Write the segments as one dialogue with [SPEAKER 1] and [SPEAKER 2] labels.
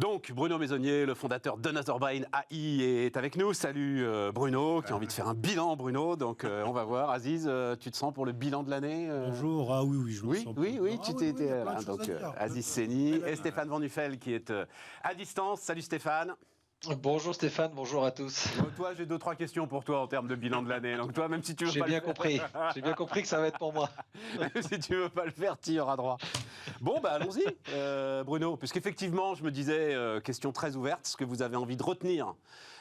[SPEAKER 1] Donc, Bruno Maisonnier, le fondateur d'Another Brain AI, est avec nous. Salut Bruno, qui a envie de faire un bilan, Bruno. Donc, on va voir. Aziz, tu te sens pour le bilan de l'année
[SPEAKER 2] Bonjour, oui, je me sens.
[SPEAKER 1] Oui, tu t'es...
[SPEAKER 2] il y a plein de
[SPEAKER 1] donc,
[SPEAKER 2] choses à dire.
[SPEAKER 1] Aziz Seni et Stéphane Van Nuffel, qui est à distance. Salut Stéphane.
[SPEAKER 3] Bonjour Stéphane, bonjour à tous.
[SPEAKER 1] Donc, toi, j'ai 2-3 questions pour toi en termes de bilan de l'année. Donc, toi, même si tu veux
[SPEAKER 3] J'ai bien compris que ça va être pour moi.
[SPEAKER 1] Même si tu veux pas le faire, tu y auras droit. Bon, bah allons-y, Bruno, puisqu'effectivement, je me disais, question très ouverte, ce que vous avez envie de retenir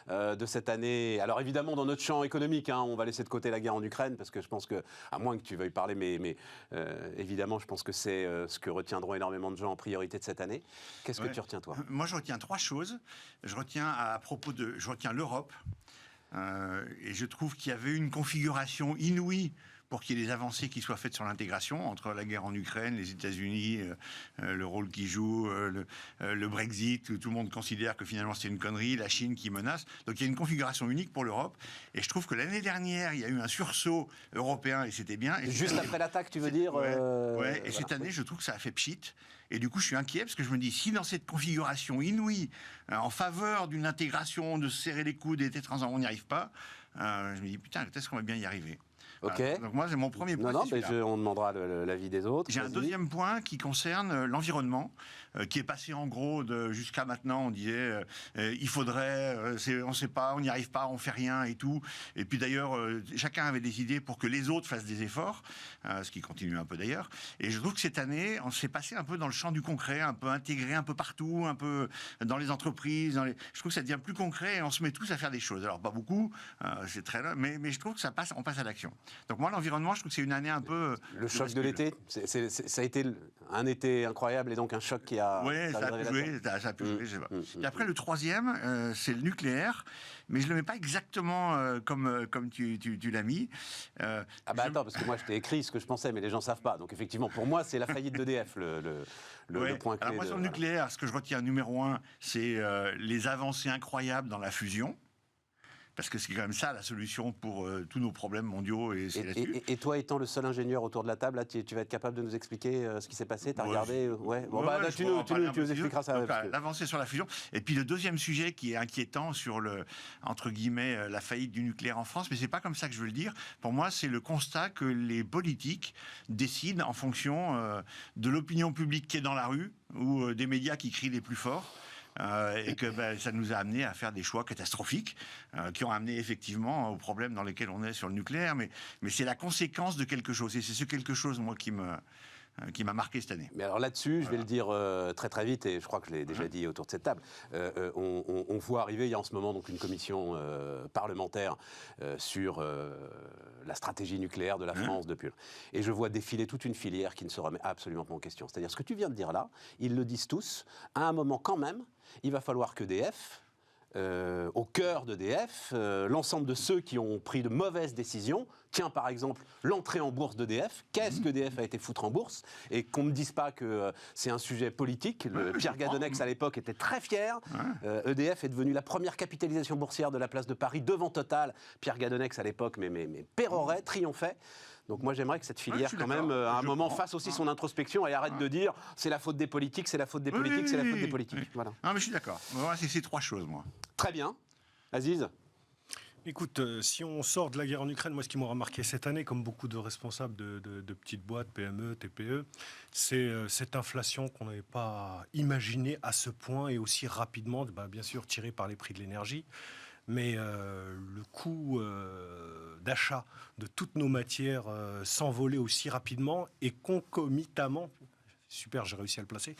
[SPEAKER 1] de cette année. Alors évidemment, dans notre champ économique, on va laisser de côté la guerre en Ukraine, parce que je pense que, à moins que tu veuilles parler, mais évidemment, je pense que c'est ce que retiendront énormément de gens en priorité de cette année. Qu'est-ce que tu retiens, toi ?
[SPEAKER 4] Moi, je retiens 3 choses. Je retiens l'Europe. Et je trouve qu'il y avait une configuration inouïe pour qu'il y ait des avancées qui soient faites sur l'intégration entre la guerre en Ukraine, les États-Unis, le rôle qu'ils jouent, le Brexit, où tout le monde considère que finalement c'est une connerie, la Chine qui menace. Donc il y a une configuration unique pour l'Europe. Et je trouve que l'année dernière, il y a eu un sursaut européen et c'était bien. Et
[SPEAKER 1] juste après l'attaque, tu veux dire
[SPEAKER 4] Ouais. Et cette année, je trouve que ça a fait pchit. Et du coup, je suis inquiet parce que je me dis, si dans cette configuration inouïe, en faveur d'une intégration, de se serrer les coudes et d'être ensemble, on n'y arrive pas, je me dis, putain, est-ce qu'on va bien y arriver ?
[SPEAKER 1] Ok.
[SPEAKER 4] Donc moi, c'est mon premier point.
[SPEAKER 1] Non, mais on demandera l'avis des autres.
[SPEAKER 4] J'ai un deuxième point qui concerne l'environnement, qui est passé en gros jusqu'à maintenant, on disait, il faudrait, on ne sait pas, on n'y arrive pas, on fait rien et tout. Et puis d'ailleurs, chacun avait des idées pour que les autres fassent des efforts, ce qui continue un peu d'ailleurs. Et je trouve que cette année, on s'est passé un peu dans le champ du concret, un peu intégré un peu partout, un peu dans les entreprises. Je trouve que ça devient plus concret et on se met tous à faire des choses. Alors pas beaucoup, c'est très là, mais je trouve que on passe à l'action. Donc moi, l'environnement, je trouve que c'est une année un peu...
[SPEAKER 1] Le choc de l'été, ça a été un été incroyable et donc un choc qui a...
[SPEAKER 4] Oui, ça a pu jouer, je sais pas. Et après, le troisième, c'est le nucléaire, mais je ne le mets pas exactement comme tu l'as mis.
[SPEAKER 1] Attends, parce que moi, je t'ai écrit ce que je pensais, mais les gens ne savent pas. Donc effectivement, pour moi, c'est la faillite d'EDF, le point clé.
[SPEAKER 4] Alors moi, sur le nucléaire, ce que je retiens numéro 1, c'est les avancées incroyables dans la fusion. Parce que c'est quand même ça la solution pour tous nos problèmes mondiaux.
[SPEAKER 1] Et toi, étant le seul ingénieur autour de la table, là, tu vas être capable de nous expliquer ce qui s'est passé ? T'as regardé tu nous expliqueras ça.
[SPEAKER 4] L'avancée sur la fusion. Et puis le deuxième sujet qui est inquiétant sur entre guillemets, la faillite du nucléaire en France, mais c'est pas comme ça que je veux le dire. Pour moi, c'est le constat que les politiques décident en fonction de l'opinion publique qui est dans la rue ou des médias qui crient les plus forts. Et que ça nous a amené à faire des choix catastrophiques qui ont amené effectivement aux problèmes dans lesquels on est sur le nucléaire, mais c'est la conséquence de quelque chose, et c'est ce quelque chose, moi, qui m'a marqué cette année.
[SPEAKER 1] Mais alors là-dessus, je vais le dire très très vite, et je crois que je l'ai déjà dit autour de cette table, on voit arriver, il y a en ce moment donc une commission parlementaire sur la stratégie nucléaire de la France depuis. Et je vois défiler toute une filière qui ne se remet absolument pas en question. C'est-à-dire ce que tu viens de dire là, ils le disent tous, à un moment quand même, il va falloir qu'EDF, au cœur d'EDF, l'ensemble de ceux qui ont pris de mauvaises décisions, tiens par exemple l'entrée en bourse d'EDF, qu'est-ce qu'EDF a été foutre en bourse, et qu'on ne dise pas que c'est un sujet politique. Pierre Gadonex à l'époque était très fier, EDF est devenu la première capitalisation boursière de la place de Paris devant Total. Pierre Gadonex à l'époque mais pérorait, triomphait. Donc moi j'aimerais que cette filière quand même à un moment fasse aussi son introspection et arrête de dire c'est la faute des politiques, c'est la faute des politiques, c'est la faute des politiques. Voilà.
[SPEAKER 4] Non mais je suis d'accord. Moi c'est ces 3 choses moi.
[SPEAKER 1] Très bien. Aziz ?
[SPEAKER 2] Écoute, si on sort de la guerre en Ukraine, moi ce qui m'aura marqué cette année, comme beaucoup de responsables de petites boîtes, PME, TPE, c'est cette inflation qu'on n'avait pas imaginée à ce point et aussi rapidement, bien sûr tirée par les prix de l'énergie. Mais le coût d'achat de toutes nos matières s'envolait aussi rapidement et concomitamment. Super, j'ai réussi à le placer.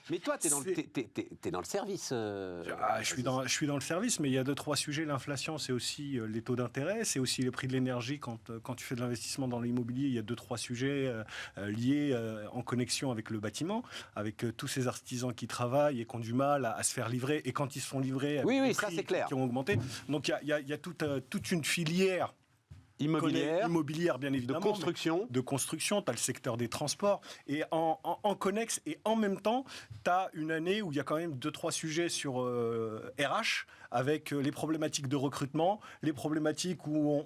[SPEAKER 1] Mais toi, t'es dans le service.
[SPEAKER 2] Je suis dans le service, mais il y a 2-3 sujets. L'inflation, c'est aussi les taux d'intérêt, c'est aussi les prix de l'énergie. Quand tu fais de l'investissement dans l'immobilier, il y a 2-3 sujets liés en connexion avec le bâtiment, avec tous ces artisans qui travaillent et qui ont du mal à se faire livrer. Et quand ils se font livrer, avec
[SPEAKER 1] oui,
[SPEAKER 2] des
[SPEAKER 1] ça
[SPEAKER 2] prix
[SPEAKER 1] c'est clair.
[SPEAKER 2] Qui ont augmenté. Donc il y a toute une filière immobilière, bien
[SPEAKER 1] de
[SPEAKER 2] évidemment.
[SPEAKER 1] construction.
[SPEAKER 2] De construction, tu as le secteur des transports. Et en connexe, et en même temps, tu as une année où il y a quand même 2-3 sujets sur RH, avec les problématiques de recrutement, les problématiques où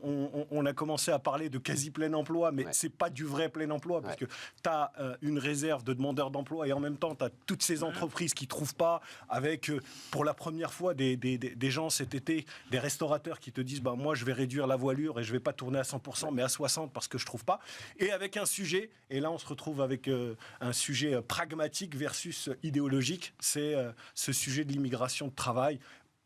[SPEAKER 2] on a commencé à parler de quasi plein emploi, mais c'est pas du vrai plein emploi, parce que tu as une réserve de demandeurs d'emploi, et en même temps, tu as toutes ces entreprises qui trouvent pas, avec pour la première fois des gens cet été, des restaurateurs qui te disent bah, moi je vais réduire la voilure et je vais pas tourner à 100% mais à 60% parce que je trouve pas, et avec un sujet, et là on se retrouve avec un sujet pragmatique versus idéologique, c'est ce sujet de l'immigration de travail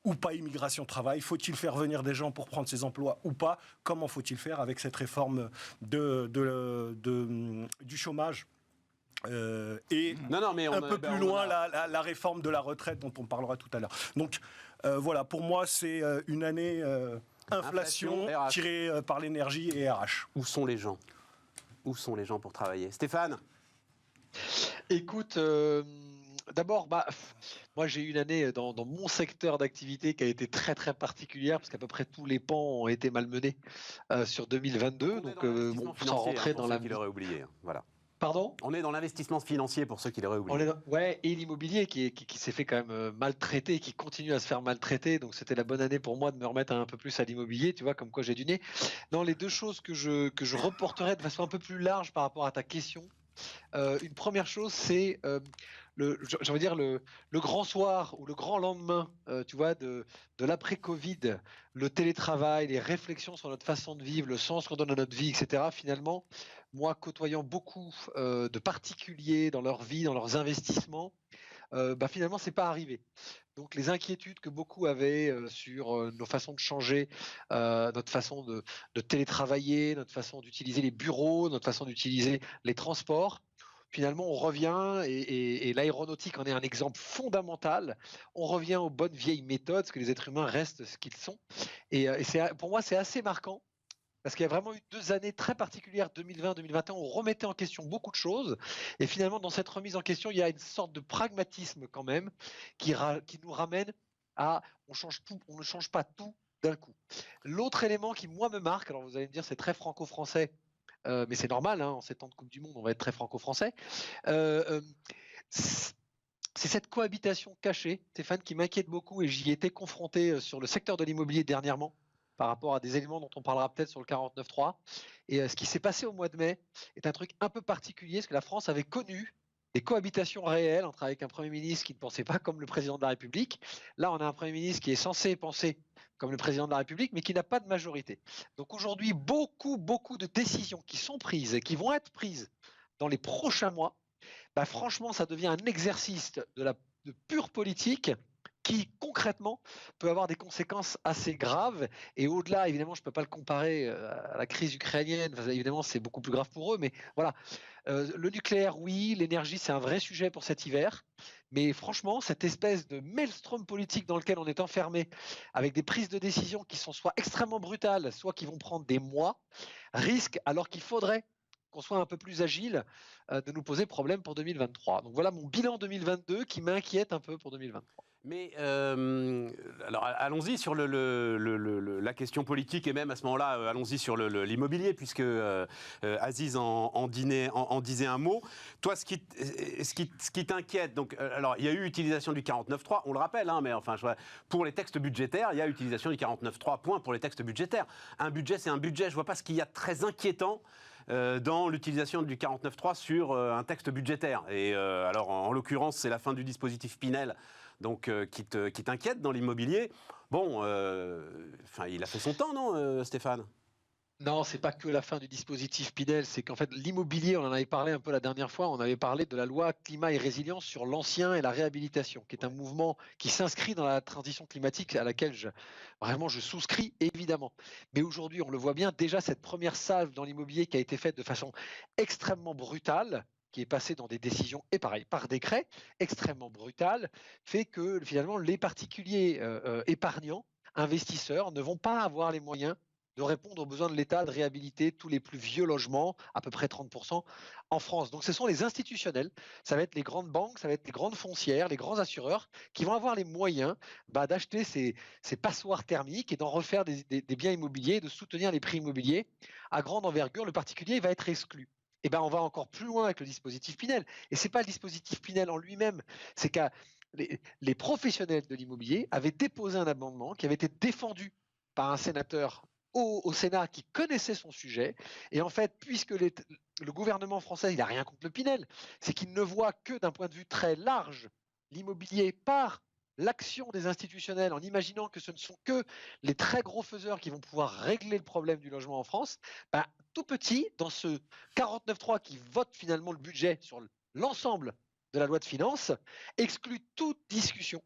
[SPEAKER 2] ou pas immigration de travail. Faut-il faire venir des gens pour prendre ces emplois ou pas? Comment faut-il faire avec cette réforme du chômage? Et
[SPEAKER 1] mais
[SPEAKER 2] un peu plus loin, la réforme de la retraite dont on parlera tout à l'heure. Donc voilà, pour moi, c'est une année inflation tirée par l'énergie et RH.
[SPEAKER 1] Où sont les gens? Où sont les gens pour travailler? Stéphane?
[SPEAKER 3] Écoute, d'abord, moi j'ai eu une année dans mon secteur d'activité qui a été très très particulière parce qu'à peu près tous les pans ont été malmenés sur 2022. Donc, sans rentrer dans la.
[SPEAKER 1] Qui l'auraient oublié. Voilà.
[SPEAKER 3] Pardon ?
[SPEAKER 1] On est dans l'investissement financier pour ceux qui l'auraient oublié.
[SPEAKER 3] Ouais, et l'immobilier qui s'est fait quand même maltraiter, qui continue à se faire maltraiter. Donc c'était la bonne année pour moi de me remettre un peu plus à l'immobilier, tu vois, comme quoi j'ai du nez. Non, les deux choses que je reporterai de façon un peu plus large par rapport à ta question. Une première chose, c'est le grand soir ou le grand lendemain, tu vois, de l'après-Covid, le télétravail, les réflexions sur notre façon de vivre, le sens qu'on donne à notre vie, etc. Finalement, moi, côtoyant beaucoup de particuliers dans leur vie, dans leurs investissements, finalement, c'est pas arrivé. Donc, les inquiétudes que beaucoup avaient sur nos façons de changer, notre façon de télétravailler, notre façon d'utiliser les bureaux, notre façon d'utiliser les transports, finalement, on revient, et l'aéronautique en est un exemple fondamental, on revient aux bonnes vieilles méthodes, parce que les êtres humains restent ce qu'ils sont. Et pour moi, c'est assez marquant. Parce qu'il y a vraiment eu 2 années très particulières, 2020-2021, où on remettait en question beaucoup de choses. Et finalement, dans cette remise en question, il y a une sorte de pragmatisme quand même qui nous ramène à on change tout, on ne change pas tout d'un coup. L'autre élément qui, moi, me marque, alors vous allez me dire c'est très franco-français, mais c'est normal, en ces temps de Coupe du Monde, on va être très franco-français. C'est cette cohabitation cachée, Stéphane, qui m'inquiète beaucoup, et j'y étais confronté sur le secteur de l'immobilier dernièrement, par rapport à des éléments dont on parlera peut-être sur le 49.3. Et ce qui s'est passé au mois de mai est un truc un peu particulier, parce que la France avait connu des cohabitations réelles avec un Premier ministre qui ne pensait pas comme le Président de la République. Là, on a un Premier ministre qui est censé penser comme le Président de la République, mais qui n'a pas de majorité. Donc aujourd'hui, beaucoup de décisions qui sont prises et qui vont être prises dans les prochains mois, franchement, ça devient un exercice de pure politique qui concrètement peut avoir des conséquences assez graves. Et au-delà, évidemment, je ne peux pas le comparer à la crise ukrainienne, évidemment c'est beaucoup plus grave pour eux, mais voilà. Le nucléaire, oui, l'énergie, c'est un vrai sujet pour cet hiver, mais franchement, cette espèce de maelstrom politique dans lequel on est enfermé, avec des prises de décision qui sont soit extrêmement brutales, soit qui vont prendre des mois, risque, alors qu'il faudrait qu'on soit un peu plus agile, de nous poser problème pour 2023. Donc voilà mon bilan 2022 qui m'inquiète un peu pour 2023.
[SPEAKER 1] Mais alors allons-y sur la question politique, et même à ce moment-là, allons-y sur l'immobilier, puisque Aziz en disait un mot. Toi, ce qui t'inquiète, donc, alors il y a eu utilisation du 49.3, on le rappelle, mais enfin, pour les textes budgétaires, il y a utilisation du 49.3, point pour les textes budgétaires. Un budget, c'est un budget. Je ne vois pas ce qu'il y a de très inquiétant dans l'utilisation du 49.3 sur un texte budgétaire. Et alors, en l'occurrence, c'est la fin du dispositif Pinel, donc qui t'inquiète dans l'immobilier. Bon, il a fait son temps, non, Stéphane ?
[SPEAKER 3] Non, c'est pas que la fin du dispositif Pinel, c'est qu'en fait l'immobilier, on en avait parlé un peu la dernière fois, on avait parlé de la loi climat et résilience sur l'ancien et la réhabilitation, qui est un mouvement qui s'inscrit dans la transition climatique à laquelle je souscris évidemment. Mais aujourd'hui, on le voit bien, déjà cette première salve dans l'immobilier qui a été faite de façon extrêmement brutale, qui est passée dans des décisions, et pareil, par décret, extrêmement brutale, fait que finalement les particuliers épargnants, investisseurs, ne vont pas avoir les moyens de répondre aux besoins de l'État de réhabiliter tous les plus vieux logements, à peu près 30% en France. Donc ce sont les institutionnels, ça va être les grandes banques, ça va être les grandes foncières, les grands assureurs qui vont avoir les moyens d'acheter ces passoires thermiques et d'en refaire des biens immobiliers, de soutenir les prix immobiliers à grande envergure. Le particulier va être exclu. Et ben on va encore plus loin avec le dispositif Pinel. Et ce n'est pas le dispositif Pinel en lui-même, c'est que les professionnels de l'immobilier avaient déposé un amendement qui avait été défendu par un sénateur au Sénat qui connaissait son sujet. Et en fait, puisque le gouvernement français, il n'a rien contre le Pinel, c'est qu'il ne voit que d'un point de vue très large l'immobilier par l'action des institutionnels en imaginant que ce ne sont que les très gros faiseurs qui vont pouvoir régler le problème du logement en France, tout petit, dans ce 49.3 qui vote finalement le budget sur l'ensemble de la loi de finances, exclut toute discussion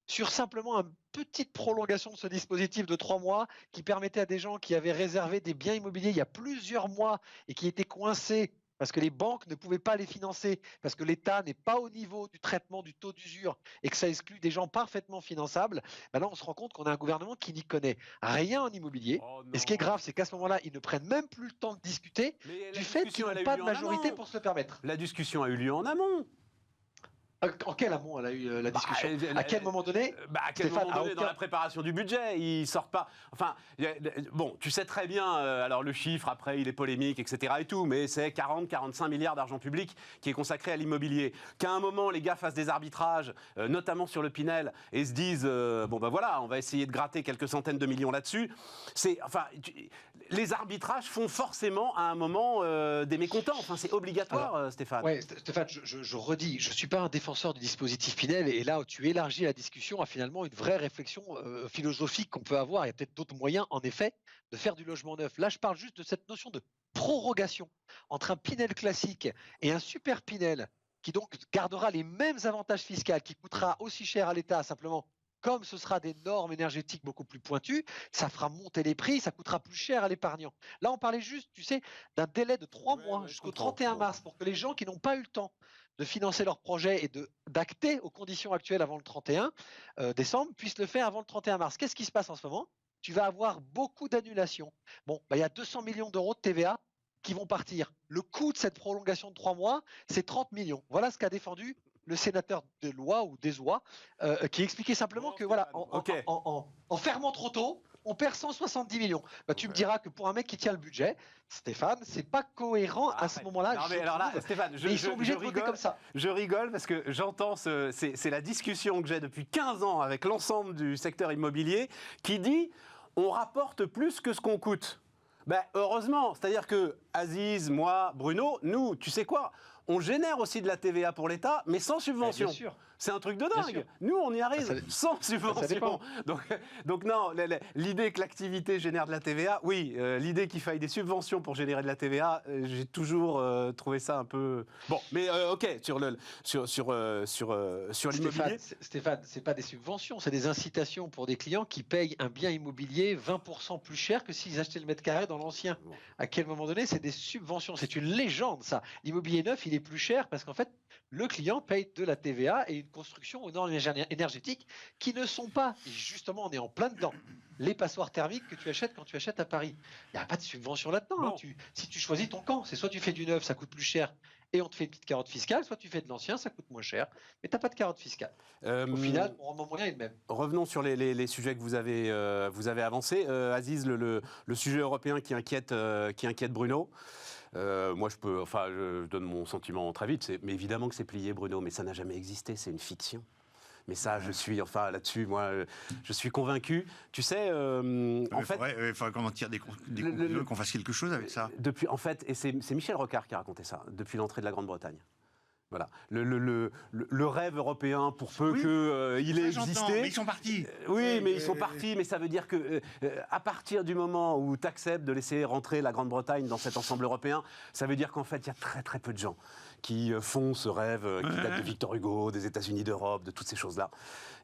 [SPEAKER 3] sur simplement une petite prolongation de ce dispositif de 3 mois qui permettait à des gens qui avaient réservé des biens immobiliers il y a plusieurs mois et qui étaient coincés parce que les banques ne pouvaient pas les financer, parce que l'État n'est pas au niveau du traitement du taux d'usure et que ça exclut des gens parfaitement finançables, là on se rend compte qu'on a un gouvernement qui n'y connaît rien en immobilier. Et ce qui est grave, c'est qu'à ce moment-là, ils ne prennent même plus le temps de discuter du fait qu'ils n'ont pas de majorité pour se le permettre.
[SPEAKER 1] La discussion a eu lieu en amont.
[SPEAKER 3] En quel amont elle a eu la discussion? À quel moment donné?
[SPEAKER 1] À quel moment donné, dans la préparation du budget, ils sortent pas. Enfin, bon, tu sais très bien. Alors le chiffre après, il est polémique, etc. et tout, mais c'est 40-45 milliards d'argent public qui est consacré à l'immobilier. Qu'à un moment, les gars fassent des arbitrages, notamment sur le Pinel, et se disent bon ben voilà, on va essayer de gratter quelques centaines de millions là-dessus. Les arbitrages font forcément à un moment des mécontents. Enfin, c'est obligatoire, alors, Stéphane.
[SPEAKER 3] Ouais, Stéphane, je redis, je suis pas un défenseur du dispositif Pinel, et là où tu élargis la discussion à finalement une vraie réflexion philosophique qu'on peut avoir. Il y a peut-être d'autres moyens, en effet, de faire du logement neuf. Là, je parle juste de cette notion de prorogation entre un Pinel classique et un super Pinel qui donc gardera les mêmes avantages fiscaux, qui coûtera aussi cher à l'État, simplement comme ce sera des normes énergétiques beaucoup plus pointues, ça fera monter les prix, ça coûtera plus cher à l'épargnant. Là, on parlait juste, tu sais, d'un délai de 3 mois jusqu'au 31 mars pour que les gens qui n'ont pas eu le temps de financer leur projet et d'acter aux conditions actuelles avant le 31 décembre puissent le faire avant le 31 mars. Qu'est-ce qui se passe en ce moment? Tu vas avoir beaucoup d'annulations. Bon, il y a 200 millions d'euros de TVA qui vont partir. Le coût de cette prolongation de 3 mois, c'est 30 millions. Voilà ce qu'a défendu le sénateur Deloye ou Desoie, qui expliquait simplement que voilà, en fermant trop tôt, on perd 170 millions. Tu me diras que pour un mec qui tient le budget, Stéphane, c'est pas cohérent à ce moment-là.
[SPEAKER 1] Non, mais alors là, Stéphane,
[SPEAKER 3] ils sont obligés de voter comme ça.
[SPEAKER 1] Je rigole parce que j'entends, c'est la discussion que j'ai depuis 15 ans avec l'ensemble du secteur immobilier qui dit on rapporte plus que ce qu'on coûte. Heureusement, c'est-à-dire que Aziz, moi, Bruno, nous, tu sais quoi, on génère aussi de la TVA pour l'État, mais sans subvention.
[SPEAKER 3] Bien sûr.
[SPEAKER 1] C'est un truc de dingue. Nous, on y arrive sans subvention. Donc non, l'idée que l'activité génère de la TVA, oui, l'idée qu'il faille des subventions pour générer de la TVA, j'ai toujours trouvé ça un peu... Bon, mais ok, sur l'immobilier...
[SPEAKER 3] Stéphane, c'est pas des subventions, c'est des incitations pour des clients qui payent un bien immobilier 20% plus cher que s'ils achetaient le mètre carré dans l'ancien. Bon. À quel moment donné, c'est des subventions. C'est une légende, ça. L'immobilier neuf, il est plus cher parce qu'en fait, le client paye de la TVA et une construction aux normes énergétiques qui ne sont pas, et justement on est en plein dedans, les passoires thermiques que tu achètes quand tu achètes à Paris. Il n'y a pas de subvention là-dedans.
[SPEAKER 1] Bon.
[SPEAKER 3] Si tu choisis ton camp, c'est soit tu fais du neuf, ça coûte plus cher et on te fait une petite carotte fiscale, soit tu fais de l'ancien, ça coûte moins cher, mais tu n'as pas de carotte fiscale. Au final, mon rendement moyen est le même.
[SPEAKER 1] Revenons sur les sujets que vous avez avancés. Aziz, le sujet européen qui inquiète Bruno. Moi, je donne mon sentiment très vite. Mais évidemment que c'est plié, Bruno, mais ça n'a jamais existé. C'est une fiction. Mais ça, là-dessus, moi, je suis convaincu. Tu sais,
[SPEAKER 4] en fait... Il faudrait qu'on en tire des conclusions, qu'on fasse quelque chose avec ça.
[SPEAKER 1] En fait, et c'est Michel Rocard qui a raconté ça, depuis l'entrée de la Grande-Bretagne. Voilà. Le rêve européen, pour peu qu'il ait existé.
[SPEAKER 4] Mais ils sont partis.
[SPEAKER 1] Mais ils sont partis, mais ça veut dire que à partir du moment où tu acceptes de laisser rentrer la Grande-Bretagne dans cet ensemble européen, ça veut dire qu'en fait, il y a très très peu de gens qui font ce rêve qui date de Victor Hugo, des États-Unis d'Europe, de toutes ces choses-là.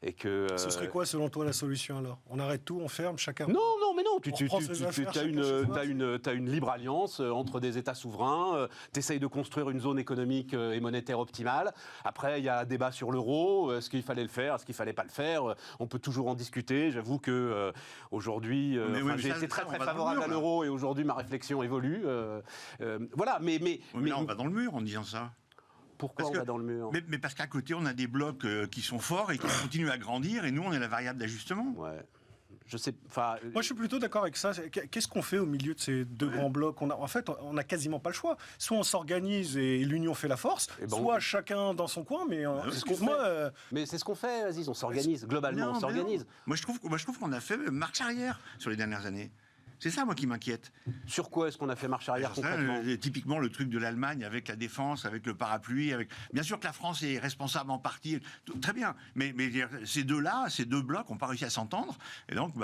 [SPEAKER 1] Et que,
[SPEAKER 2] ce serait quoi, selon toi, la solution alors? On arrête tout, on ferme, chacun...
[SPEAKER 1] Non, mais non, tu as une libre alliance entre des États souverains, tu essayes de construire une zone économique et monétaire manière optimale. Après, il y a un débat sur l'euro. Est-ce qu'il fallait le faire? Est-ce qu'il fallait pas le faire? On peut toujours en discuter. J'avoue que aujourd'hui, j'ai été très favorable à l'euro et aujourd'hui ma réflexion évolue. Voilà, mais
[SPEAKER 4] là, on va dans le mur en disant ça.
[SPEAKER 1] Pourquoi on va dans le mur?
[SPEAKER 4] Mais parce qu'à côté, on a des blocs qui sont forts et qui continuent à grandir, et nous, on est la variable d'ajustement.
[SPEAKER 1] Ouais. Je sais,
[SPEAKER 2] Moi, je suis plutôt d'accord avec ça. Qu'est-ce qu'on fait au milieu de ces deux grands blocs? En fait, on n'a quasiment pas le choix. Soit on s'organise et l'union fait la force, soit chacun dans son coin. Mais excuse-moi.
[SPEAKER 1] Mais c'est ce qu'on fait, Aziz. On s'organise. Globalement, on s'organise.
[SPEAKER 4] Moi, je trouve qu'on a fait marche arrière sur les dernières années. C'est ça, moi, qui m'inquiète.
[SPEAKER 1] Sur quoi est-ce qu'on a fait marche arrière concrètement?
[SPEAKER 4] Typiquement, le truc de l'Allemagne avec la défense, avec le parapluie. Bien sûr que la France est responsable en partie. Très bien. Mais ces deux-là, ces deux blocs n'ont pas réussi à s'entendre. Et donc,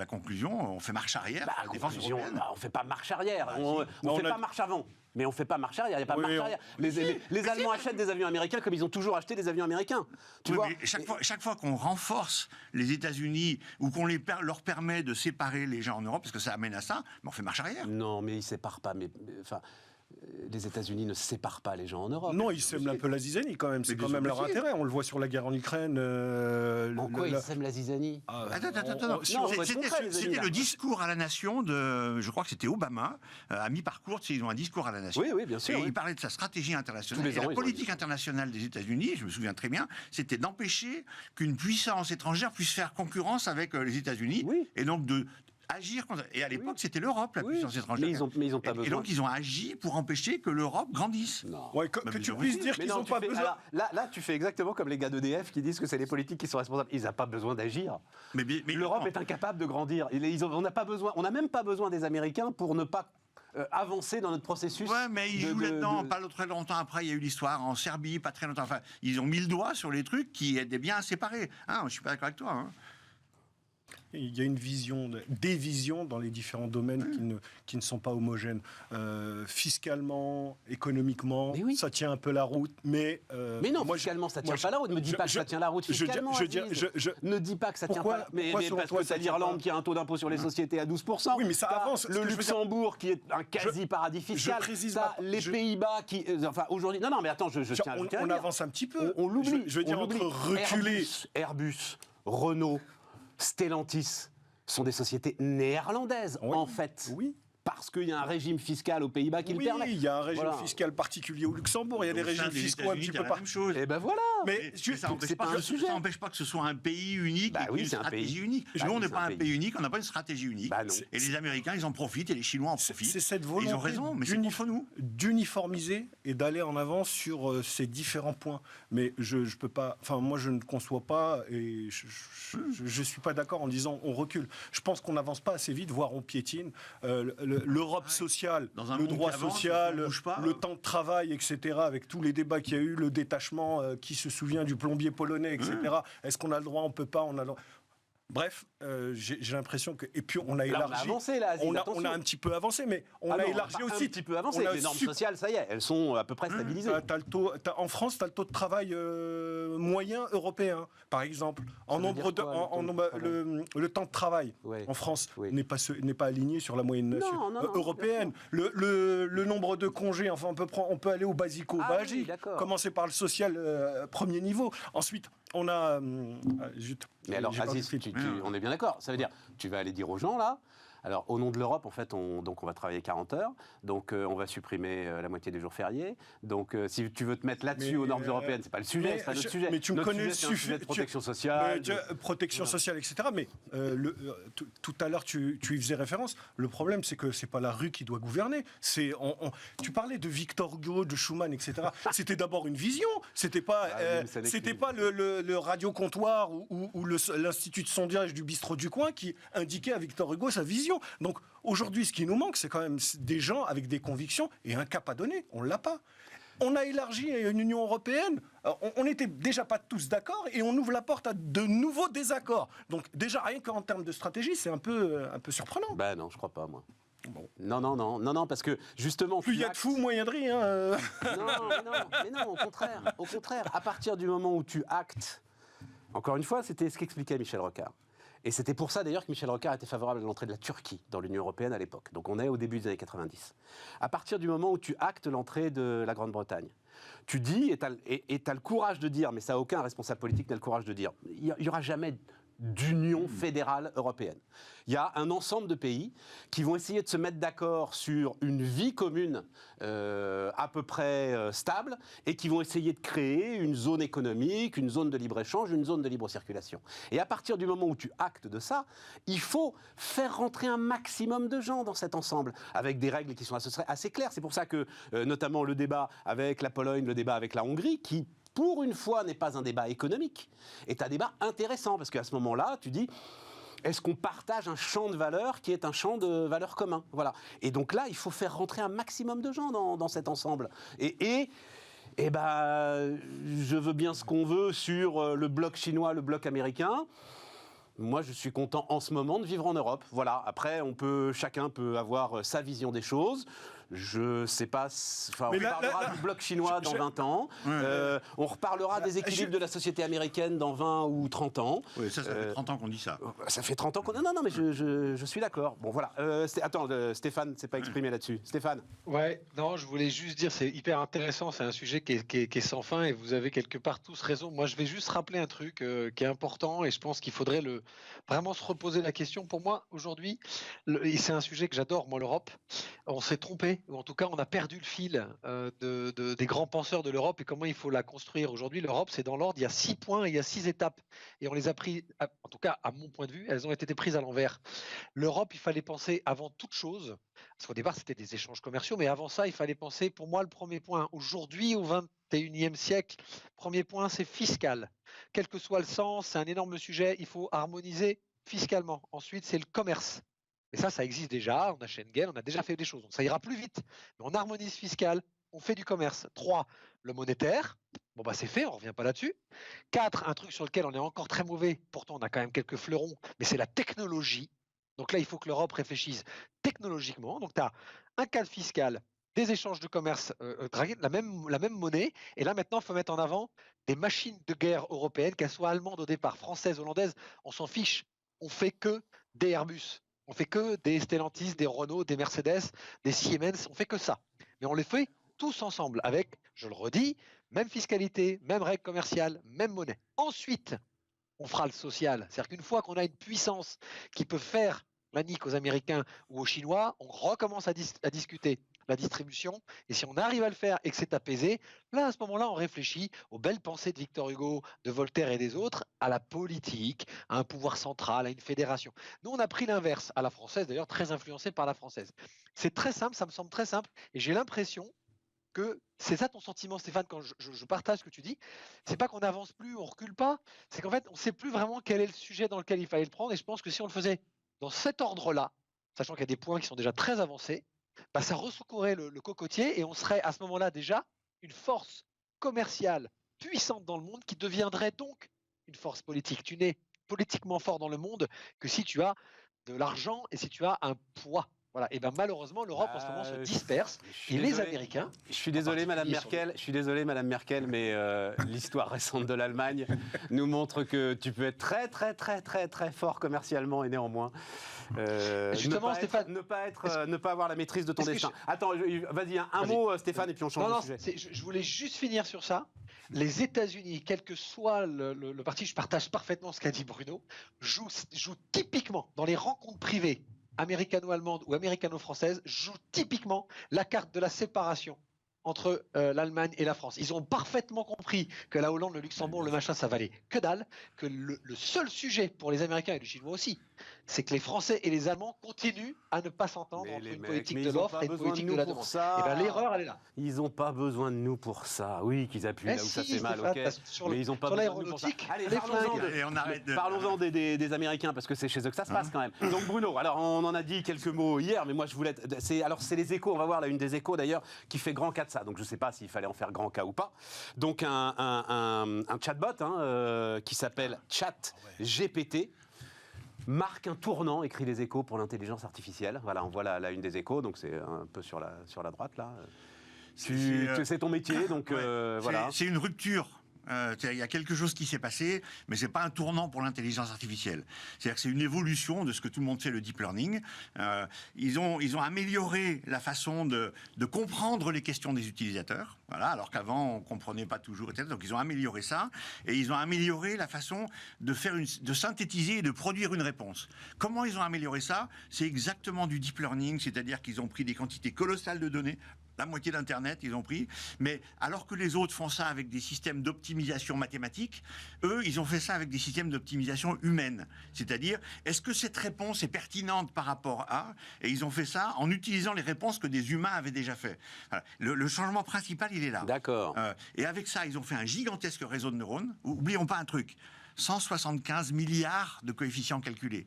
[SPEAKER 4] conclusion, on fait marche arrière. La défense européenne.
[SPEAKER 1] On ne fait pas marche arrière. On ne fait pas marche avant. Mais on ne fait pas marche arrière, il n'y a pas marche arrière. Les Allemands achètent des avions américains comme ils ont toujours acheté des avions américains. Tu vois,
[SPEAKER 4] mais chaque fois qu'on renforce les États-Unis ou qu'on leur permet de séparer les gens en Europe, parce que ça amène à ça, on fait marche arrière.
[SPEAKER 1] Non, mais ils ne séparent pas. Les États-Unis ne séparent pas les gens en Europe.
[SPEAKER 2] Non, ils sèment un peu la zizanie quand même. C'est quand même leur intérêt. On le voit sur la guerre en Ukraine.
[SPEAKER 1] En quoi ils sèment la zizanie?
[SPEAKER 4] Attends. C'était le discours à la nation de, je crois que c'était Obama, à mi-parcours. Ils ont un discours à la nation.
[SPEAKER 1] Oui, bien sûr.
[SPEAKER 4] Et il parlait de sa stratégie internationale. Et la politique internationale des États-Unis, je me souviens très bien, c'était d'empêcher qu'une puissance étrangère puisse faire concurrence avec les États-Unis.
[SPEAKER 1] Oui.
[SPEAKER 4] Et donc agir contre... Et à l'époque, c'était l'Europe, la puissance étrangère.
[SPEAKER 1] Mais ils ont pas besoin.
[SPEAKER 4] Et donc, ils ont agi pour empêcher que l'Europe grandisse.
[SPEAKER 1] Non.
[SPEAKER 2] Ouais, que tu puisses dire qu'ils n'ont pas besoin...
[SPEAKER 1] Alors, là, tu fais exactement comme les gars d'EDF qui disent que c'est les politiques qui sont responsables. Ils n'ont pas besoin d'agir. Mais l'Europe est incapable de grandir. On n'a même pas besoin des Américains pour ne pas avancer dans notre processus.
[SPEAKER 4] Ouais, mais ils jouent là-dedans. Pas très longtemps après, il y a eu l'histoire en Serbie, pas très longtemps. Enfin, ils ont mis le doigt sur les trucs qui étaient bien séparés. Je ne suis pas d'accord avec toi.
[SPEAKER 2] Il y a des visions dans les différents domaines qui ne sont pas homogènes. Fiscalement, économiquement, ça tient un peu la route, mais...
[SPEAKER 1] non, fiscalement, ça ne tient pas la route. Ne me dis pas que ça tient la route fiscalement. Ne dis pas que ça tient pas la route. Mais parce que c'est l'Irlande qui a un taux d'impôt sur les sociétés à 12%.
[SPEAKER 2] Oui, mais ça avance.
[SPEAKER 1] Le Luxembourg qui est un quasi-paradis fiscal. Les Pays-Bas qui... aujourd'hui... Non, mais attends, je tiens à dire.
[SPEAKER 2] On avance un petit peu.
[SPEAKER 1] On l'oublie.
[SPEAKER 2] Je veux dire, entre reculer...
[SPEAKER 1] Airbus, Renault, Stellantis sont des sociétés néerlandaises, en fait.
[SPEAKER 2] Oui.
[SPEAKER 1] Parce qu'il y a un régime fiscal aux Pays-Bas qui le permet.
[SPEAKER 2] Oui, il y a un régime fiscal particulier au Luxembourg, il y a des régimes fiscaux un petit peu partout.
[SPEAKER 1] Et ben voilà.
[SPEAKER 4] Mais ça n'empêche pas que ce soit un pays unique et une stratégie unique. Nous, on n'est pas un pays unique, on n'a pas une stratégie unique. Et les Américains, ils en profitent et les Chinois en profitent.
[SPEAKER 2] C'est cette volonté,
[SPEAKER 4] ils ont raison, mais c'est contre nous,
[SPEAKER 2] d'uniformiser et d'aller en avant sur ces différents points. Mais je peux pas. Enfin, moi, je ne conçois pas et je suis pas d'accord en disant on recule. Je pense qu'on n'avance pas assez vite, voire on piétine. L'Europe sociale, le droit social, le temps de travail, etc., avec tous les débats qu'il y a eu, le détachement, qui se souvient du plombier polonais, etc. Est-ce qu'on a le droit, on ne peut pas, on a le droit. Bref, j'ai l'impression que... Et puis on a élargi...
[SPEAKER 1] On a avancé là, Aziz,
[SPEAKER 2] on a un petit peu avancé, mais on a élargi aussi.
[SPEAKER 1] Un petit peu avancé. Les normes sociales, ça y est, elles sont à peu près stabilisées.
[SPEAKER 2] En France, tu as le taux de travail moyen européen, par exemple. Le temps de travail en France n'est pas aligné sur la moyenne européenne. Le nombre de congés, enfin, on peut aller au basico-basique. Commencer par le social, premier niveau. Ensuite, on a...
[SPEAKER 1] Mais alors, Aziz, on est bien d'accord. Ça veut dire, tu vas aller dire aux gens, là, alors, au nom de l'Europe, en fait, on va travailler 40 heures. Donc, on va supprimer la moitié des jours fériés. Donc, si tu veux te mettre là-dessus aux normes européennes, c'est pas le sujet, c'est pas notre sujet.
[SPEAKER 2] Mais tu me connais le sujet
[SPEAKER 1] de protection sociale.
[SPEAKER 2] Protection sociale, etc. Mais tout à l'heure, tu y faisais référence. Le problème, c'est que c'est pas la rue qui doit gouverner. Tu parlais de Victor Hugo, de Schuman, etc. C'était d'abord une vision. C'était pas le radio-comptoir ou l'institut de sondage du bistrot du coin qui indiquait à Victor Hugo sa vision. Donc aujourd'hui, ce qui nous manque, c'est quand même des gens avec des convictions et un cap à donner. On ne l'a pas. On a élargi une Union européenne. On n'était déjà pas tous d'accord et on ouvre la porte à de nouveaux désaccords. Donc déjà, rien qu'en termes de stratégie, c'est un peu surprenant.
[SPEAKER 1] Ben non, je crois pas, moi. Bon. Non, parce que justement...
[SPEAKER 2] Plus il y a de fous, moins il y a de rien.
[SPEAKER 1] Mais non, au contraire. À partir du moment où tu actes... Encore une fois, c'était ce qu'expliquait Michel Rocard. Et c'était pour ça d'ailleurs que Michel Rocard était favorable à l'entrée de la Turquie dans l'Union européenne à l'époque. Donc on est au début des années 90. À partir du moment où tu actes l'entrée de la Grande-Bretagne, tu dis, et tu as le courage de dire, mais ça aucun responsable politique n'a le courage de dire, il n'y aura jamais d'union fédérale européenne. Il y a un ensemble de pays qui vont essayer de se mettre d'accord sur une vie commune à peu près stable et qui vont essayer de créer une zone économique, une zone de libre-échange, une zone de libre-circulation. Et à partir du moment où tu actes de ça, il faut faire rentrer un maximum de gens dans cet ensemble, avec des règles qui sont assez claires. C'est pour ça que, notamment, le débat avec la Pologne, le débat avec la Hongrie, qui pour une fois, n'est pas un débat économique, est un débat intéressant, parce qu'à ce moment-là, tu dis, est-ce qu'on partage un champ de valeurs qui est un champ de valeurs commun? Voilà. Et donc là, il faut faire rentrer un maximum de gens dans cet ensemble. Et je veux bien ce qu'on veut sur le bloc chinois, le bloc américain. Moi, je suis content en ce moment de vivre en Europe. Voilà. Après, chacun peut avoir sa vision des choses. Je sais pas, on reparlera du bloc chinois dans 20 ans, on reparlera des équilibres de la société américaine dans 20 ou 30 ans.
[SPEAKER 4] Oui, ça fait 30 ans qu'on dit ça.
[SPEAKER 1] Ça fait 30 ans qu'on... Non, mais je suis d'accord. Bon, voilà. Attends, Stéphane ne s'est pas exprimé là-dessus. Stéphane?
[SPEAKER 3] Ouais, non, je voulais juste dire, c'est hyper intéressant, c'est un sujet qui est sans fin et vous avez quelque part tous raison. Moi, je vais juste rappeler un truc qui est important et je pense qu'il faudrait vraiment se reposer la question. Pour moi, aujourd'hui, et c'est un sujet que j'adore, moi, l'Europe, on s'est trompé, ou en tout cas, on a perdu le fil des grands penseurs de l'Europe et comment il faut la construire. Aujourd'hui, l'Europe, c'est dans l'ordre, il y a 6 points et il y a 6 étapes. Et on les a pris, en tout cas, à mon point de vue, elles ont été prises à l'envers. L'Europe, il fallait penser avant toute chose, parce qu'au départ, c'était des échanges commerciaux, mais avant ça, il fallait penser, pour moi, le premier point, aujourd'hui, au XXIe siècle, premier point, c'est fiscal. Quel que soit le sens, c'est un énorme sujet, il faut harmoniser fiscalement. Ensuite, c'est le commerce. Et ça existe déjà, on a Schengen, on a déjà fait des choses. Donc ça ira plus vite. Mais on harmonise fiscal, on fait du commerce. 3, le monétaire. Bon, c'est fait, on ne revient pas là-dessus. 4, un truc sur lequel on est encore très mauvais, pourtant on a quand même quelques fleurons, mais c'est la technologie. Donc là, il faut que l'Europe réfléchisse technologiquement. Donc tu as un cadre fiscal, des échanges de commerce, la même monnaie. Et là, maintenant, il faut mettre en avant des machines de guerre européennes, qu'elles soient allemandes au départ, françaises, hollandaises. On s'en fiche. On fait que des Airbus. On fait que des Stellantis, des Renault, des Mercedes, des Siemens, on fait que ça. Mais on les fait tous ensemble avec, je le redis, même fiscalité, même règles commerciales, même monnaie. Ensuite, on fera le social. C'est-à-dire qu'une fois qu'on a une puissance qui peut faire la nique aux Américains ou aux Chinois, on recommence à discuter la distribution. Et si on arrive à le faire et que c'est apaisé, là, à ce moment-là, on réfléchit aux belles pensées de Victor Hugo, de Voltaire et des autres, à la politique, à un pouvoir central, à une fédération. Nous, on a pris l'inverse, à la française, d'ailleurs, très influencé par la française. C'est très simple, ça me semble très simple. Et j'ai l'impression que c'est ça ton sentiment, Stéphane, quand je partage ce que tu dis. C'est pas qu'on n'avance plus, on recule pas. C'est qu'en fait, on ne sait plus vraiment quel est le sujet dans lequel il fallait le prendre. Et je pense que si on le faisait dans cet ordre-là, sachant qu'il y a des points qui sont déjà très avancés, ça ressoucourrait le cocotier et on serait à ce moment-là déjà une force commerciale puissante dans le monde qui deviendrait donc une force politique. Tu n'es politiquement fort dans le monde que si tu as de l'argent et si tu as un poids. Voilà. Et malheureusement, l'Europe en ce moment se disperse et les Américains.
[SPEAKER 1] Je suis désolé, Madame Merkel, mais l'histoire récente de l'Allemagne nous montre que tu peux être très, très, très, très, très fort commercialement et néanmoins
[SPEAKER 3] justement, Stéphane,
[SPEAKER 1] ne pas avoir la maîtrise de ton destin. Attends, vas-y, un mot, Stéphane, et puis on change de sujet.
[SPEAKER 3] Je voulais juste finir sur ça. Les États-Unis, quel que soit le parti, je partage parfaitement ce qu'a dit Bruno, jouent typiquement dans les rencontres privées américano-allemande ou américano-française, joue typiquement la carte de la séparation entre l'Allemagne et la France. Ils ont parfaitement compris que la Hollande, le Luxembourg, le machin, ça valait que dalle, que le seul sujet pour les Américains et les Chinois aussi, c'est que les Français et les Allemands continuent à ne pas s'entendre entre une politique de l'offre et une politique de la demande. Et l'erreur, elle est là.
[SPEAKER 1] Ils n'ont pas besoin de nous pour ça. Oui, qu'ils appuient là où ça fait mal, ok. Mais ils n'ont pas besoin de nous pour ça. Allez, parlons-en des Américains, parce que c'est chez eux que ça se passe quand même. Donc Bruno, alors on en a dit quelques mots hier, mais moi je voulais... C'est les Échos, on va voir la une des Échos d'ailleurs, qui fait grand cas de ça. Donc je ne sais pas s'il fallait en faire grand cas ou pas. Donc un chatbot qui s'appelle ChatGPT marque un tournant, écrit les Échos, pour l'intelligence artificielle. Voilà, on voit la une des Échos, donc c'est un peu sur la droite là. C'est ton métier, donc voilà.
[SPEAKER 4] C'est une rupture Il y a quelque chose qui s'est passé, mais c'est pas un tournant pour l'intelligence artificielle. C'est-à-dire que c'est une évolution de ce que tout le monde fait, le deep learning. Ils ont amélioré la façon de comprendre les questions des utilisateurs, voilà, alors qu'avant on comprenait pas toujours, etc. Donc ils ont amélioré ça, et ils ont amélioré la façon de synthétiser et de produire une réponse. Comment ils ont amélioré ça? C'est exactement du deep learning, c'est-à-dire qu'ils ont pris des quantités colossales de données. La moitié d'Internet, ils ont pris. Mais alors que les autres font ça avec des systèmes d'optimisation mathématique, eux, ils ont fait ça avec des systèmes d'optimisation humaine. C'est-à-dire, est-ce que cette réponse est pertinente par rapport à... Et ils ont fait ça en utilisant les réponses que des humains avaient déjà fait. Voilà. Le changement principal, il est là.
[SPEAKER 1] D'accord.
[SPEAKER 4] Et avec ça, ils ont fait un gigantesque réseau de neurones. Oublions pas un truc. 175 milliards de coefficients calculés.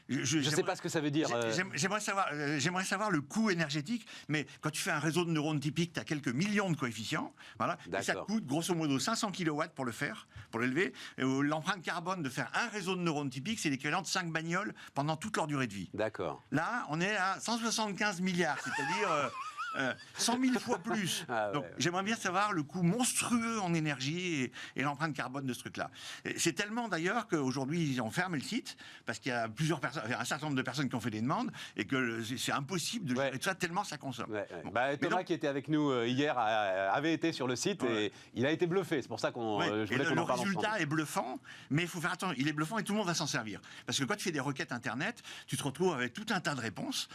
[SPEAKER 1] Je ne sais pas ce que ça veut dire.
[SPEAKER 4] J'aimerais savoir le coût énergétique, mais quand tu fais un réseau de neurones typique, tu as quelques millions de coefficients, voilà, et ça te coûte grosso modo 500 kW pour le faire, pour l'élever. L'empreinte carbone de faire un réseau de neurones typique, c'est l'équivalent de 5 bagnoles pendant toute leur durée de vie.
[SPEAKER 1] D'accord.
[SPEAKER 4] Là, on est à 175 milliards, c'est-à-dire... 100 000 fois plus. Donc, j'aimerais bien savoir le coût monstrueux en énergie et l'empreinte carbone de ce truc-là. C'est tellement d'ailleurs qu'aujourd'hui, ils ont fermé le site parce qu'il y a un certain nombre de personnes qui ont fait des demandes et que c'est impossible de gérer tout ça tellement ça consomme.
[SPEAKER 1] Bon. Thomas, qui était avec nous hier, avait été sur le site et il a été bluffé. C'est pour ça qu'on je voulais qu'on en parle ensemble.
[SPEAKER 4] Le résultat est bluffant, mais il faut faire attention. Il est bluffant et tout le monde va s'en servir. Parce que quand tu fais des requêtes Internet, tu te retrouves avec tout un tas de réponses.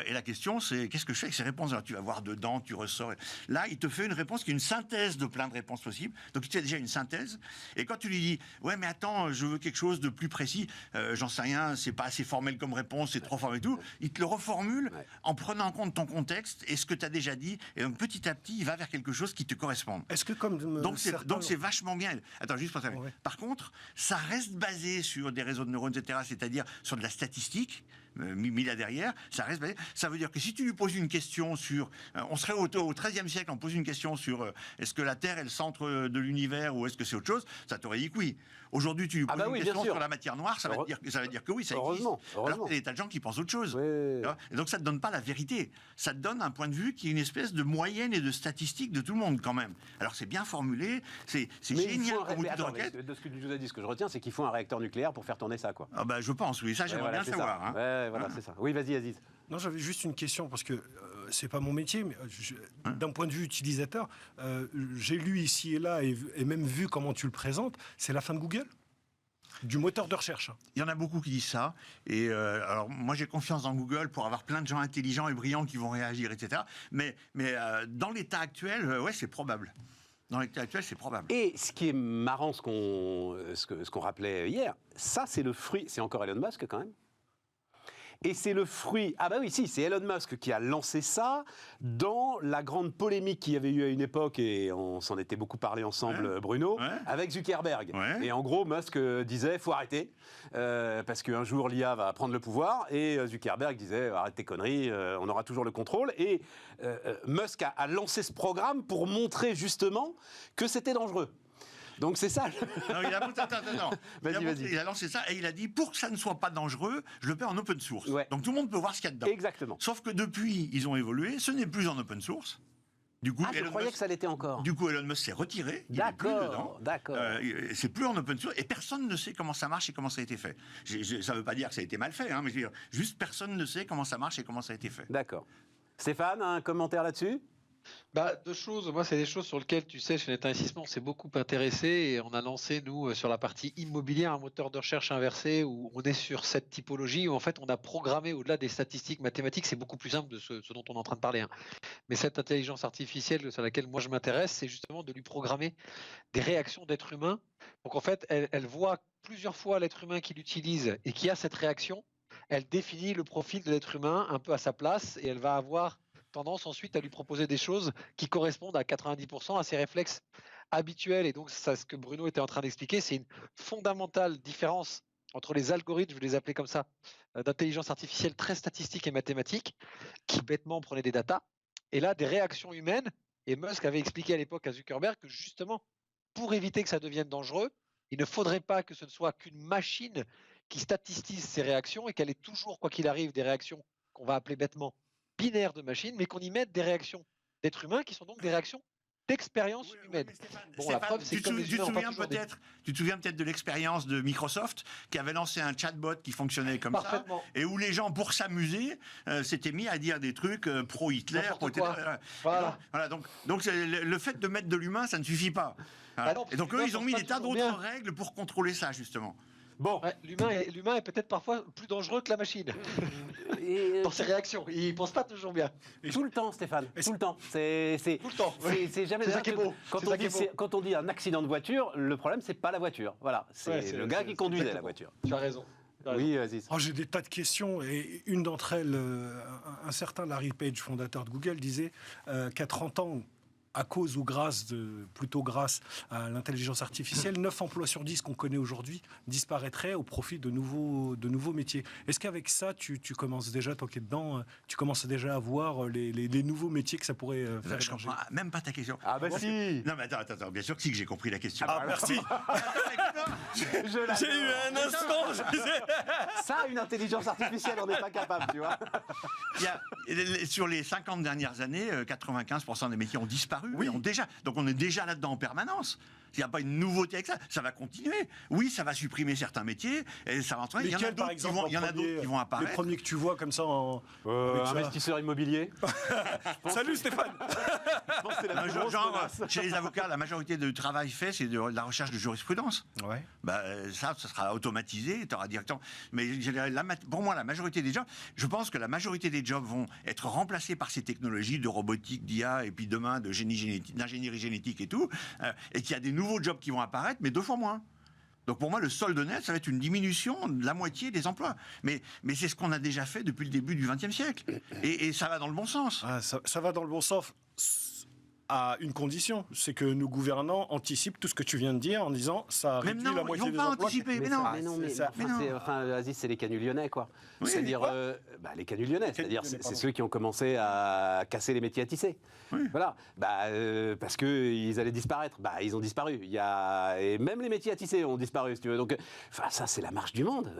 [SPEAKER 4] Et la question, c'est qu'est-ce que je fais avec ces réponses? Alors, tu vas voir dedans, tu ressors. Là, il te fait une réponse qui est une synthèse de plein de réponses possibles. Donc, il te fait déjà une synthèse. Et quand tu lui dis, ouais, mais attends, je veux quelque chose de plus précis, j'en sais rien, c'est pas assez formel comme réponse, c'est trop formel et tout, il te le reformule en prenant en compte ton contexte et ce que tu as déjà dit. Et donc, petit à petit, il va vers quelque chose qui te correspond.
[SPEAKER 2] Est-ce que comme
[SPEAKER 4] donc, c'est vachement bien. Attends, juste pour ça. Par contre, ça reste basé sur des réseaux de neurones, etc., c'est-à-dire sur de la statistique. Mis là derrière, ça reste. Ça veut dire que si tu lui poses une question sur, on serait au XIIIe siècle, on pose une question sur est-ce que la Terre est le centre de l'univers ou est-ce que c'est autre chose, ça t'aurait dit que oui. Aujourd'hui, tu lui poses une question sur la matière noire, ça va dire que oui, ça existe. Alors qu'il y a des tas de gens qui pensent autre chose. Et donc ça te donne pas la vérité. Ça te donne un point de vue qui est une espèce de moyenne et de statistique de tout le monde quand même. Alors c'est bien formulé, c'est génial comme outil de requête.
[SPEAKER 1] De ce que tu nous as dit, ce que je retiens, c'est qu'il faut un réacteur nucléaire pour faire tourner ça, quoi.
[SPEAKER 4] Ah bah je pense, oui, ça j'aimerais bien le savoir.
[SPEAKER 1] Voilà, c'est ça. Oui, vas-y, Aziz.
[SPEAKER 2] Non, j'avais juste une question parce que c'est pas mon métier, mais d'un point de vue utilisateur, j'ai lu ici et là et même vu comment tu le présentes, c'est la fin de Google, du moteur de recherche.
[SPEAKER 4] Il y en a beaucoup qui disent ça. Et alors moi j'ai confiance dans Google pour avoir plein de gens intelligents et brillants qui vont réagir, etc. Mais dans l'état actuel, ouais, c'est probable. Dans l'état actuel, c'est probable.
[SPEAKER 1] Et ce qui est marrant, ce qu'on rappelait hier, ça c'est le fruit, c'est encore Elon Musk quand même. Et c'est le fruit... Ah bah oui, si, c'est Elon Musk qui a lancé ça dans la grande polémique qu'il y avait eu à une époque, et on s'en était beaucoup parlé ensemble, Bruno, avec Zuckerberg. Et en gros, Musk disait, faut arrêter, parce qu'un jour l'IA va prendre le pouvoir, et Zuckerberg disait, arrête tes conneries, on aura toujours le contrôle. Et Musk a lancé ce programme pour montrer justement que c'était dangereux. Donc c'est ça.
[SPEAKER 4] Non, il a lancé ça et il a dit pour que ça ne soit pas dangereux, je le fais en open source. Donc tout le monde peut voir ce qu'il y a dedans.
[SPEAKER 1] Exactement.
[SPEAKER 4] Sauf que depuis, ils ont évolué, ce n'est plus en open source. Du coup,
[SPEAKER 1] je croyais que ça l'était encore.
[SPEAKER 4] Du coup, Elon Musk s'est retiré. Il n'est plus dedans.
[SPEAKER 1] D'accord.
[SPEAKER 4] C'est plus en open source et personne ne sait comment ça marche et comment ça a été fait. Ça ne veut pas dire que ça a été mal fait, hein, mais je veux dire, juste personne ne sait comment ça marche et comment ça a été fait.
[SPEAKER 1] D'accord. Stéphane, un commentaire là-dessus ?
[SPEAKER 3] Deux choses. Moi, c'est des choses sur lesquelles, tu sais, chez Net Investissement, on s'est beaucoup intéressé et on a lancé, nous, sur la partie immobilière, un moteur de recherche inversé où on est sur cette typologie où, en fait, on a programmé au-delà des statistiques mathématiques. C'est beaucoup plus simple de ce dont on est en train de parler. Mais cette intelligence artificielle sur laquelle moi je m'intéresse, c'est justement de lui programmer des réactions d'êtres humains. Donc, en fait, elle voit plusieurs fois l'être humain qui l'utilise et qui a cette réaction. Elle définit le profil de l'être humain un peu à sa place et elle va avoir tendance ensuite à lui proposer des choses qui correspondent à 90% à ses réflexes habituels. Et donc, ça, ce que Bruno était en train d'expliquer, c'est une fondamentale différence entre les algorithmes, je vais les appeler comme ça, d'intelligence artificielle très statistique et mathématique, qui bêtement prenaient des datas, et là, des réactions humaines. Et Musk avait expliqué à l'époque à Zuckerberg que justement, pour éviter que ça devienne dangereux, il ne faudrait pas que ce ne soit qu'une machine qui statistise ces réactions et qu'elle ait toujours, quoi qu'il arrive, des réactions qu'on va appeler bêtement binaires de machines, mais qu'on y mette des réactions d'êtres humains qui sont donc des réactions d'expérience humaine. Bon, la preuve, c'est que comme les humains ont pas toujours des-
[SPEAKER 4] Tu te souviens peut-être de l'expérience de Microsoft qui avait lancé un chatbot qui fonctionnait comme ça
[SPEAKER 3] Parfaitement.
[SPEAKER 4] et où les gens, pour s'amuser, s'étaient mis à dire des trucs pro-Hitler.
[SPEAKER 3] N'importe quoi.
[SPEAKER 4] Voilà. Donc le fait de mettre de l'humain, ça ne suffit pas. Voilà.
[SPEAKER 3] Ah non,
[SPEAKER 4] Et donc
[SPEAKER 3] l'humain
[SPEAKER 4] eux, ils ont
[SPEAKER 3] pense
[SPEAKER 4] mis
[SPEAKER 3] pas
[SPEAKER 4] des tas
[SPEAKER 3] toujours
[SPEAKER 4] d'autres
[SPEAKER 3] bien.
[SPEAKER 4] règles pour contrôler ça, justement.
[SPEAKER 1] Bon,
[SPEAKER 3] Ouais, l'humain est peut-être parfois plus dangereux que la machine
[SPEAKER 1] et,
[SPEAKER 3] dans ses réactions. Il pense pas toujours bien.
[SPEAKER 1] tout le temps, Stéphane, tout le temps. C'est
[SPEAKER 3] Tout le temps.
[SPEAKER 1] c'est jamais
[SPEAKER 3] C'est ça qui est beau.
[SPEAKER 1] Quand
[SPEAKER 3] C'est
[SPEAKER 1] on
[SPEAKER 3] ça qui
[SPEAKER 1] dit
[SPEAKER 3] est beau.
[SPEAKER 1] quand on dit un accident de voiture, le problème c'est pas la voiture. Voilà, c'est
[SPEAKER 3] Ouais, c'est-
[SPEAKER 1] le gars
[SPEAKER 3] c'est-
[SPEAKER 1] qui
[SPEAKER 3] c'est
[SPEAKER 1] conduisait la
[SPEAKER 3] exactement.
[SPEAKER 1] voiture.
[SPEAKER 3] Tu as raison. Tu as raison.
[SPEAKER 1] Oui, Aziz.
[SPEAKER 2] Oh, j'ai des tas de questions et une d'entre elles, un certain Larry Page, fondateur de Google, disait qu'à 30 ans, à cause ou plutôt grâce à l'intelligence artificielle, 9 emplois sur 10 qu'on connaît aujourd'hui disparaîtraient au profit de nouveaux métiers. Est-ce qu'avec ça, tu commences déjà, toi qui es dedans, tu commences déjà à voir les nouveaux métiers que ça pourrait faire
[SPEAKER 4] Je
[SPEAKER 2] émerger?
[SPEAKER 4] comprends même pas ta question.
[SPEAKER 1] Ah bah si.
[SPEAKER 4] Non mais attends, bien sûr que si que j'ai compris la question.
[SPEAKER 2] Ah, merci. J'ai eu un instant.
[SPEAKER 1] Ça, une intelligence artificielle, on n'est pas capable, tu vois.
[SPEAKER 4] Sur les 50 dernières années, 95% des métiers ont disparu.
[SPEAKER 2] Oui.
[SPEAKER 4] Donc on est déjà là-dedans en permanence. Il n'y a pas une nouveauté avec ça. Ça va continuer. Oui, ça va supprimer certains métiers. Et ça va entraîner. Il y en a
[SPEAKER 2] Lesquels, par
[SPEAKER 4] d'autres
[SPEAKER 2] exemple,
[SPEAKER 4] il y en a d'autres qui vont
[SPEAKER 2] les
[SPEAKER 4] apparaître.
[SPEAKER 2] premiers que tu vois comme ça en... avec ça.
[SPEAKER 1] Investisseur immobilier.
[SPEAKER 2] Salut Stéphane.
[SPEAKER 1] Je pense que c'est la plus grosse menace.
[SPEAKER 4] Chez les avocats, la majorité du travail fait, c'est de la recherche de jurisprudence.
[SPEAKER 2] Ouais.
[SPEAKER 4] Bah, ça sera automatisé, tu auras directement. Mais pour moi, la majorité des jobs, je pense que la majorité des jobs vont être remplacés par ces technologies de robotique, d'IA, et puis demain d'ingénierie génétique et tout, et qu'il y a des nouveaux jobs qui vont apparaître, mais 2 fois moins. Donc pour moi, le solde net, ça va être une diminution de la moitié des emplois. Mais c'est ce qu'on a déjà fait depuis le début du XXe siècle. Et ça va dans le bon sens.
[SPEAKER 2] Ah, ça va dans le bon sens à une condition, c'est que nos gouvernants anticipent tout ce que tu viens de dire en disant ça
[SPEAKER 4] Même
[SPEAKER 2] réduit
[SPEAKER 4] non,
[SPEAKER 2] la
[SPEAKER 4] ils
[SPEAKER 2] moitié
[SPEAKER 4] vont
[SPEAKER 2] des
[SPEAKER 4] pas
[SPEAKER 2] emplois.
[SPEAKER 4] anticiper. Mais non.
[SPEAKER 1] Mais non,
[SPEAKER 2] c'est ça.
[SPEAKER 1] enfin, Aziz, c'est les canuts lyonnais, quoi.
[SPEAKER 4] Oui,
[SPEAKER 1] C'est-à-dire, les canuts lyonnais, c'est-à-dire,
[SPEAKER 2] lyonnais,
[SPEAKER 1] c'est
[SPEAKER 2] pardon.
[SPEAKER 1] ceux qui ont commencé à casser les métiers à tisser.
[SPEAKER 4] Oui.
[SPEAKER 1] Voilà, parce qu'ils allaient disparaître. Ils ont disparu. Et même les métiers à tisser ont disparu, si tu veux. Donc, ça, c'est la marche du monde.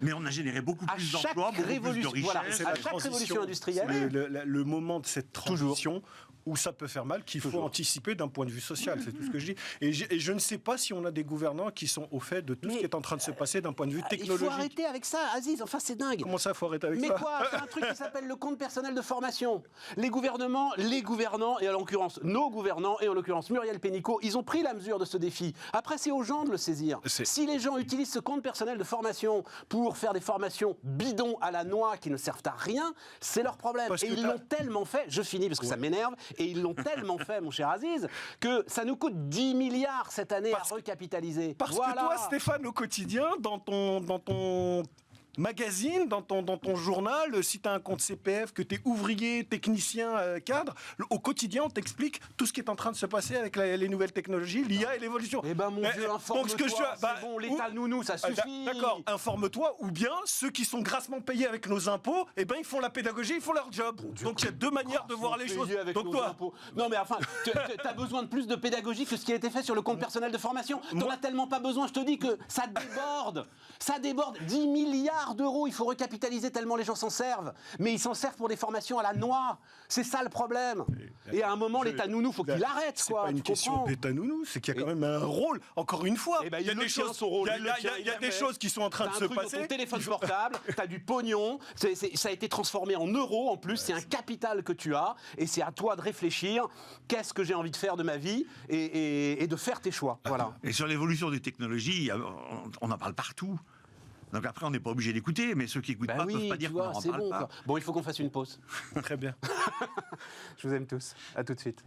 [SPEAKER 4] Mais on a généré beaucoup
[SPEAKER 1] À
[SPEAKER 4] plus
[SPEAKER 1] chaque
[SPEAKER 4] d'emplois, beaucoup plus de
[SPEAKER 1] révolution,
[SPEAKER 4] richesses.
[SPEAKER 1] voilà,
[SPEAKER 2] C'est
[SPEAKER 1] à
[SPEAKER 2] la
[SPEAKER 1] chaque
[SPEAKER 2] transition.
[SPEAKER 1] révolution industrielle.
[SPEAKER 2] C'est le moment de cette transition où ça peut faire mal, qu'il faut
[SPEAKER 1] Toujours.
[SPEAKER 2] anticiper d'un point de vue social. C'est tout ce que je dis. Et je ne sais pas si on a des gouvernants qui sont au fait de tout ce
[SPEAKER 1] Mais,
[SPEAKER 2] qui est en train de se passer d'un point de vue
[SPEAKER 1] Il faut
[SPEAKER 2] technologique.
[SPEAKER 1] arrêter avec ça, Aziz. Enfin, c'est dingue.
[SPEAKER 2] Comment ça, faut arrêter avec
[SPEAKER 1] Mais
[SPEAKER 2] ça?
[SPEAKER 1] quoi? C'est un truc qui s'appelle le compte personnel de formation. Les gouvernements, les gouvernants, et en l'occurrence nos gouvernants, et en l'occurrence Muriel Pénicaud, ils ont pris la mesure de ce défi. Après, c'est aux gens de le saisir. Si les gens utilisent ce compte personnel de formation pour faire des formations bidons à la noix qui ne servent à rien, c'est leur problème.
[SPEAKER 2] Parce
[SPEAKER 1] Et
[SPEAKER 2] que
[SPEAKER 1] ils l'ont tellement fait, je finis parce que ça m'énerve, et ils l'ont tellement fait, mon cher Aziz, que ça nous coûte 10 milliards cette année à recapitaliser.
[SPEAKER 2] Parce
[SPEAKER 1] Voilà.
[SPEAKER 2] que toi, Stéphane, au quotidien, dans ton magazine, dans ton journal, si tu as un compte CPF, que tu es ouvrier, technicien, cadre, au quotidien, on t'explique tout ce qui est en train de se passer avec les nouvelles technologies, l'IA et l'évolution.
[SPEAKER 1] Eh ben mon Dieu, informe-toi, c'est bon, l'État nounou, ça suffit.
[SPEAKER 2] D'accord, informe-toi, ou bien ceux qui sont grassement payés avec nos impôts, eh ben ils font la pédagogie, ils font leur job. Donc il y a 2 manières de voir les choses.
[SPEAKER 1] Avec
[SPEAKER 2] Donc
[SPEAKER 1] nos
[SPEAKER 2] toi,
[SPEAKER 1] impôts. Non mais enfin, t'as besoin de plus de pédagogie que ce qui a été fait sur le compte personnel de formation. T'en as tellement pas besoin, je te dis que ça déborde. Ça déborde. 10 milliards d'euros, il faut recapitaliser tellement les gens s'en servent. Mais ils s'en servent pour des formations à la noix. C'est ça le problème. Et à un moment, l'État nounou, faut qu'il arrête,
[SPEAKER 2] c'est
[SPEAKER 1] quoi.
[SPEAKER 2] pas une
[SPEAKER 1] tu
[SPEAKER 2] question
[SPEAKER 1] comprends
[SPEAKER 2] d'État nounou, c'est qu'il y a quand même un rôle. Encore une fois,
[SPEAKER 1] Eh ben,
[SPEAKER 2] il y a
[SPEAKER 1] il
[SPEAKER 2] des
[SPEAKER 1] le tient,
[SPEAKER 2] choses,
[SPEAKER 1] son rôle,
[SPEAKER 2] il y a des choses qui sont en train
[SPEAKER 1] T'as
[SPEAKER 2] de
[SPEAKER 1] un
[SPEAKER 2] se
[SPEAKER 1] truc dans
[SPEAKER 2] passer.
[SPEAKER 1] ton téléphone portable, t'as du pognon, ça a été transformé en euros en plus, c'est un capital que tu as, et c'est à toi de réfléchir, qu'est-ce que j'ai envie de faire de ma vie, et de faire tes choix. Voilà.
[SPEAKER 4] Et sur l'évolution des technologies, on en parle partout. Donc après, on n'est pas obligé d'écouter, mais ceux qui n'écoutent pas ne peuvent pas dire qu'on n'en
[SPEAKER 1] c'est
[SPEAKER 4] parle
[SPEAKER 1] bon,
[SPEAKER 4] pas.
[SPEAKER 1] quoi. Bon, il faut qu'on fasse une pause.
[SPEAKER 2] Très bien.
[SPEAKER 1] Je vous aime tous. À tout de suite.